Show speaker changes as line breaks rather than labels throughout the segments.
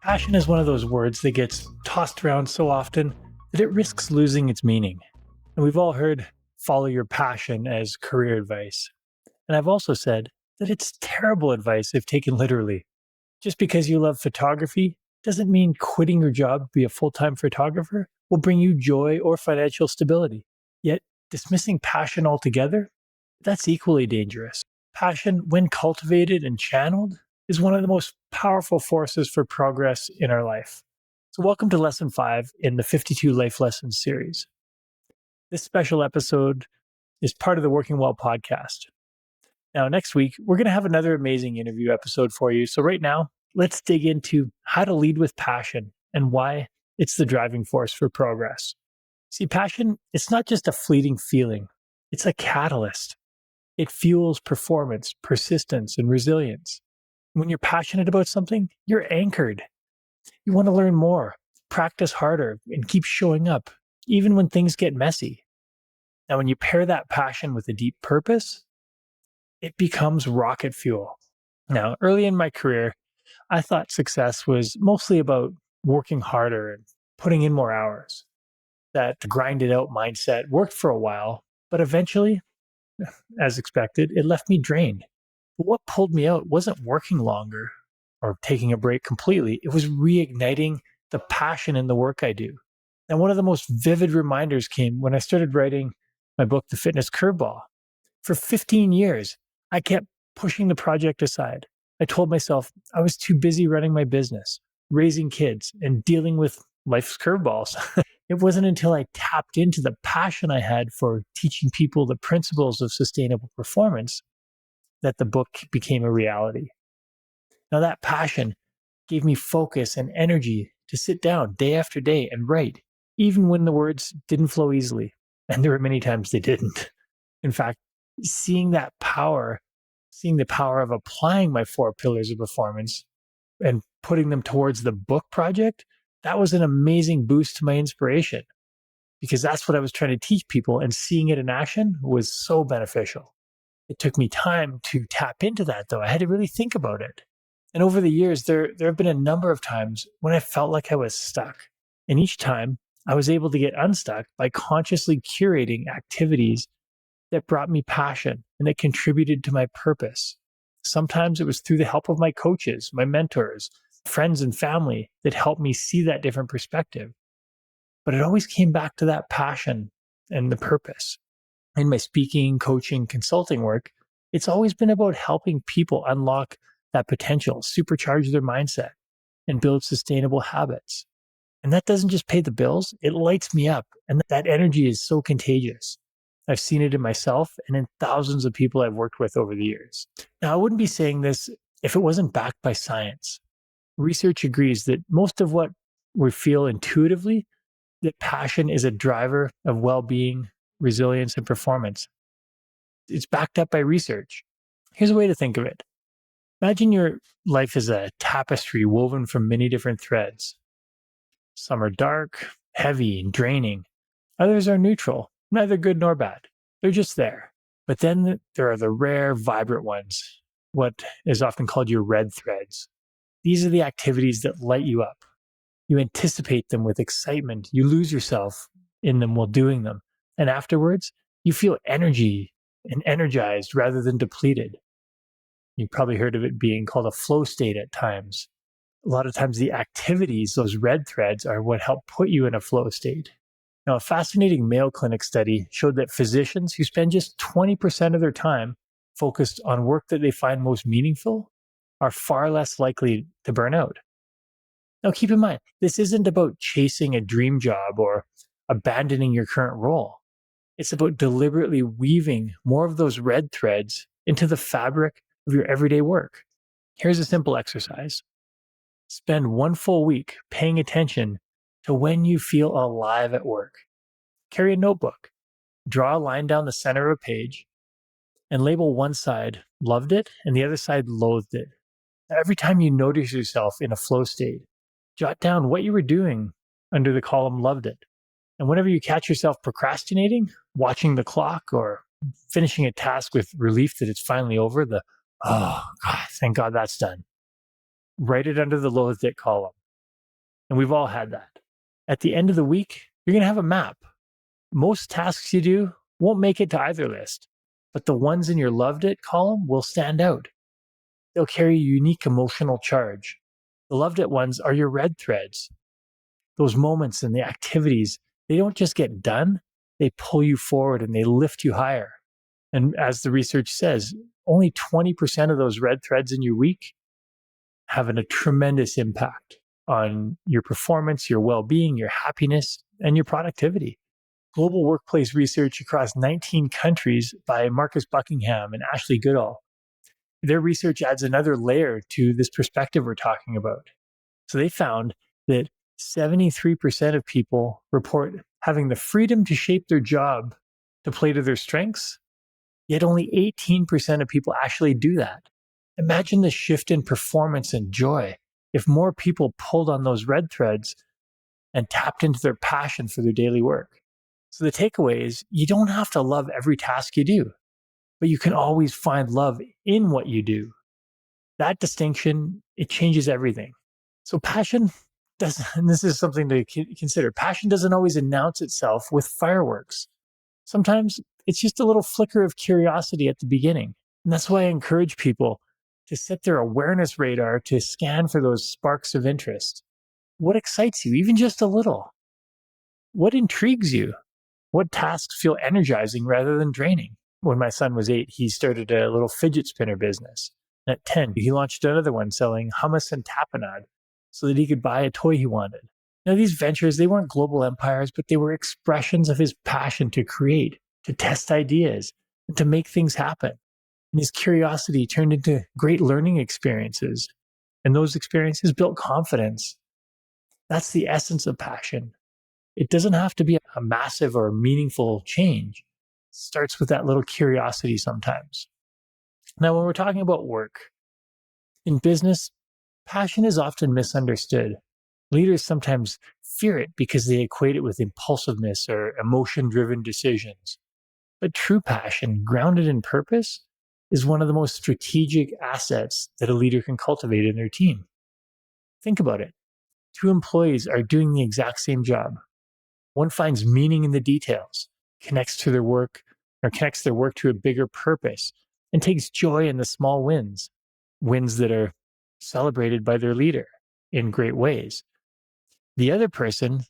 Passion is one of those words that gets tossed around so often that it risks losing its meaning. And we've all heard follow your passion as career advice. And I've also said that it's terrible advice if taken literally. Just because you love photography doesn't mean quitting your job to be a full time photographer will bring you joy or financial stability. Yet, dismissing passion altogether, that's equally dangerous. Passion, when cultivated and channeled, is one of the most powerful forces for progress in our life. So, welcome to Lesson 5 in the 52 Life Lessons series. This special episode is part of the Working Well podcast. Now, next week, we're going to have another amazing interview episode for you. So, right now, let's dig into how to lead with passion and why it's the driving force for progress. See, passion, it's not just a fleeting feeling, it's a catalyst. It fuels performance, persistence, and resilience. When you're passionate about something, you're anchored. You want to learn more, practice harder, and keep showing up, even when things get messy. Now, when you pair that passion with a deep purpose, it becomes rocket fuel. Now, early in my career, I thought success was mostly about working harder and putting in more hours. That grinded out mindset worked for a while, but eventually, as expected, it left me drained. But what pulled me out wasn't working longer or taking a break completely. It was reigniting the passion in the work I do. And one of the most vivid reminders came when I started writing my book, The Fitness Curveball. For 15 years, I kept pushing the project aside. I told myself I was too busy running my business, raising kids, and dealing with life's curveballs. It wasn't until I tapped into the passion I had for teaching people the principles of sustainable performance that the book became a reality. Now, that passion gave me focus and energy to sit down day after day and write, even when the words didn't flow easily. And there were many times they didn't. In fact, seeing the power of applying my 4 pillars of performance and putting them towards the book project, that was an amazing boost to my inspiration because that's what I was trying to teach people, and seeing it in action was so beneficial. It took me time to tap into that, though. I had to really think about it. And over the years, there have been a number of times when I felt like I was stuck. And each time, I was able to get unstuck by consciously curating activities that brought me passion and that contributed to my purpose. Sometimes it was through the help of my coaches, my mentors, friends, and family that helped me see that different perspective. But it always came back to that passion and the purpose. In my speaking, coaching, consulting work, it's always been about helping people unlock that potential, supercharge their mindset, and build sustainable habits. And that doesn't just pay the bills, it lights me up. And that energy is so contagious. I've seen it in myself and in thousands of people I've worked with over the years. Now, I wouldn't be saying this if it wasn't backed by science. Research agrees that most of what we feel intuitively, that passion is a driver of well-being, resilience, and performance. It's backed up by research. Here's a way to think of it. Imagine your life is a tapestry woven from many different threads. Some are dark, heavy, and draining. Others are neutral, neither good nor bad. They're just there. But then there are the rare, vibrant ones, what is often called your red threads. These are the activities that light you up. You anticipate them with excitement. You lose yourself in them while doing them. And afterwards, you feel energy and energized rather than depleted. You've probably heard of it being called a flow state at times. A lot of times the activities, those red threads, are what help put you in a flow state. Now, a fascinating Mayo Clinic study showed that physicians who spend just 20% of their time focused on work that they find most meaningful are far less likely to burn out. Now, keep in mind, this isn't about chasing a dream job or abandoning your current role. It's about deliberately weaving more of those red threads into the fabric of your everyday work. Here's a simple exercise. Spend 1 full week paying attention to when you feel alive at work. Carry a notebook, draw a line down the center of a page, and label one side loved it and the other side loathed it. Now, every time you notice yourself in a flow state, jot down what you were doing under the column loved it. And whenever you catch yourself procrastinating, watching the clock, or finishing a task with relief that it's finally over, oh God, thank God that's done, write it under the loathed it column. And we've all had that. At the end of the week, you're going to have a map. Most tasks you do won't make it to either list, but the ones in your loved it column will stand out. They'll carry a unique emotional charge. The loved it ones are your red threads. Those moments and the activities, they don't just get done, they pull you forward and they lift you higher. And as the research says, only 20% of those red threads in your week have a tremendous impact on your performance, your well being, your happiness, and your productivity. Global workplace research across 19 countries by Marcus Buckingham and Ashley Goodall. Their research adds another layer to this perspective we're talking about. So they found that 73% of people report having the freedom to shape their job to play to their strengths, yet only 18% of people actually do that. Imagine the shift in performance and joy if more people pulled on those red threads and tapped into their passion for their daily work. So the takeaway is you don't have to love every task you do, but you can always find love in what you do. That distinction, it changes everything. So passion doesn't, and this is something to consider, passion doesn't always announce itself with fireworks. Sometimes it's just a little flicker of curiosity at the beginning. And that's why I encourage people to set their awareness radar to scan for those sparks of interest. What excites you, even just a little? What intrigues you? What tasks feel energizing rather than draining? When my son was 8, he started a little fidget spinner business. At 10, he launched another one selling hummus and tapenade so that he could buy a toy he wanted. Now, these ventures, they weren't global empires, but they were expressions of his passion to create, to test ideas, and to make things happen. And his curiosity turned into great learning experiences. And those experiences built confidence. That's the essence of passion. It doesn't have to be a massive or meaningful change. It starts with that little curiosity sometimes. Now, when we're talking about work, in business, passion is often misunderstood. Leaders sometimes fear it because they equate it with impulsiveness or emotion-driven decisions. But true passion, grounded in purpose, is one of the most strategic assets that a leader can cultivate in their team. Think about it. 2 employees are doing the exact same job. One finds meaning in the details, connects their work to a bigger purpose, and takes joy in the small wins, wins that are celebrated by their leader in great ways. The other person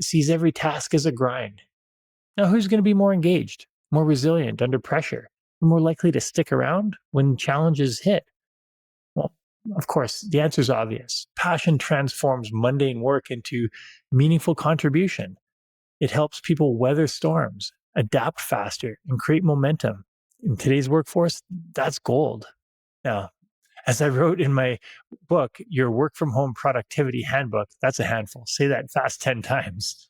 sees every task as a grind. Now, who's going to be more engaged, more resilient under pressure, and more likely to stick around when challenges hit? Well, of course, the answer is obvious. Passion transforms mundane work into meaningful contribution. It helps people weather storms, adapt faster, and create momentum. In today's workforce, that's gold. Now, as I wrote in my book, Your Work from Home Productivity Handbook, that's a handful. Say that fast 10 times.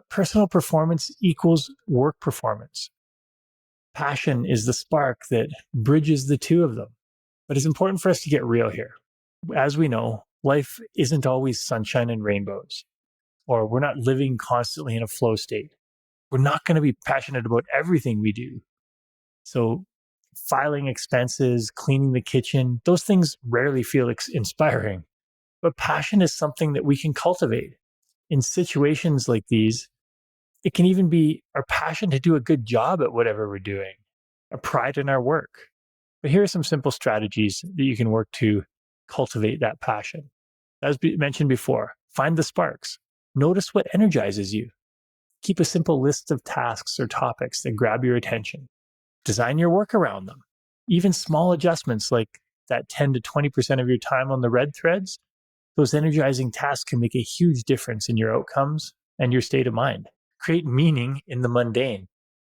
Personal performance equals work performance. Passion is the spark that bridges the two of them. But it's important for us to get real here. As we know, life isn't always sunshine and rainbows, or we're not living constantly in a flow state. We're not going to be passionate about everything we do. So filing expenses, cleaning the kitchen, those things rarely feel inspiring. But passion is something that we can cultivate. In situations like these, it can even be our passion to do a good job at whatever we're doing, a pride in our work. But here are some simple strategies that you can work to cultivate that passion. As mentioned before, find the sparks. Notice what energizes you. Keep a simple list of tasks or topics that grab your attention. Design your work around them. Even small adjustments like that 10 to 20% of your time on the red threads, those energizing tasks can make a huge difference in your outcomes and your state of mind. Create meaning in the mundane.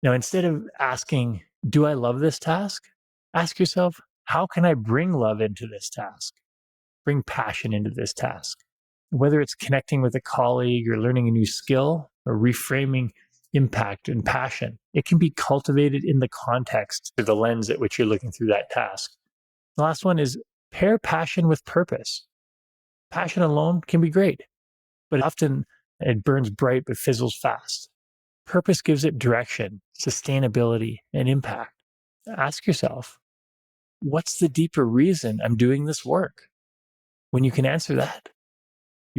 Now, instead of asking, do I love this task? Ask yourself, how can I bring love into this task? Bring passion into this task. Whether it's connecting with a colleague or learning a new skill or reframing impact and passion, it can be cultivated in the context or the lens at which you're looking through that task. The last one is pair passion with purpose. Passion alone can be great, but often it burns bright but fizzles fast. Purpose gives it direction, sustainability, and impact. Ask yourself, what's the deeper reason I'm doing this work? When you can answer that,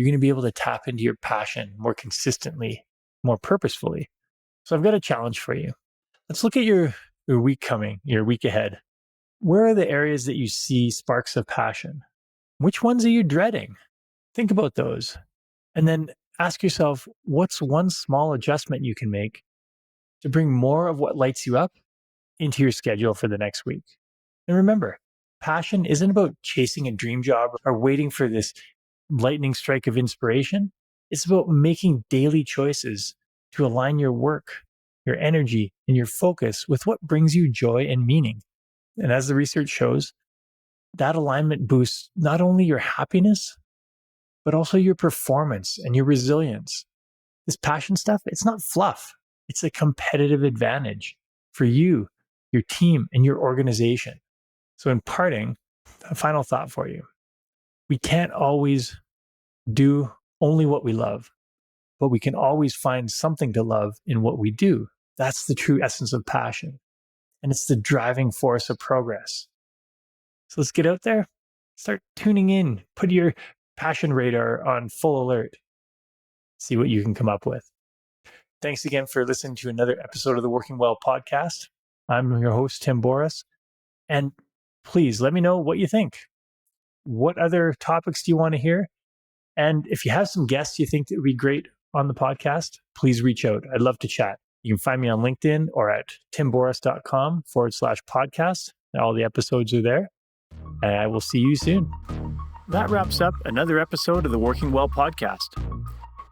you're going to be able to tap into your passion more consistently, more purposefully. So I've got a challenge for you. Let's look at your week ahead. Where are the areas that you see sparks of passion? Which ones are you dreading? Think about those. And then ask yourself, what's one small adjustment you can make to bring more of what lights you up into your schedule for the next week? And remember, passion isn't about chasing a dream job or waiting for this lightning strike of inspiration. It's about making daily choices to align your work, your energy, and your focus with what brings you joy and meaning. And as the research shows, that alignment boosts not only your happiness, but also your performance and your resilience. This passion stuff, it's not fluff. It's a competitive advantage for you, your team, and your organization. So in parting, a final thought for you. We can't always do only what we love, but we can always find something to love in what we do. That's the true essence of passion. And it's the driving force of progress. So let's get out there, start tuning in, put your passion radar on full alert, see what you can come up with. Thanks again for listening to another episode of the Working Well podcast. I'm your host, Tim Borys. And please let me know what you think. What other topics do you want to hear? And if you have some guests you think that would be great on the podcast, please reach out. I'd love to chat. You can find me on LinkedIn or at timboris.com/podcast. All the episodes are there. And I will see you soon. That wraps up another episode of the Working Well podcast.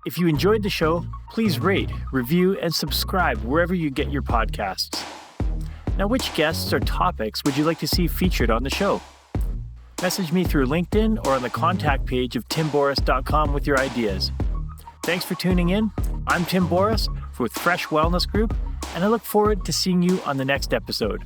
If you enjoyed the show, please rate, review, and subscribe wherever you get your podcasts. Now, which guests or topics would you like to see featured on the show? Message me through LinkedIn or on the contact page of timboris.com with your ideas. Thanks for tuning in. I'm Tim Borys with Fresh Wellness Group, and I look forward to seeing you on the next episode.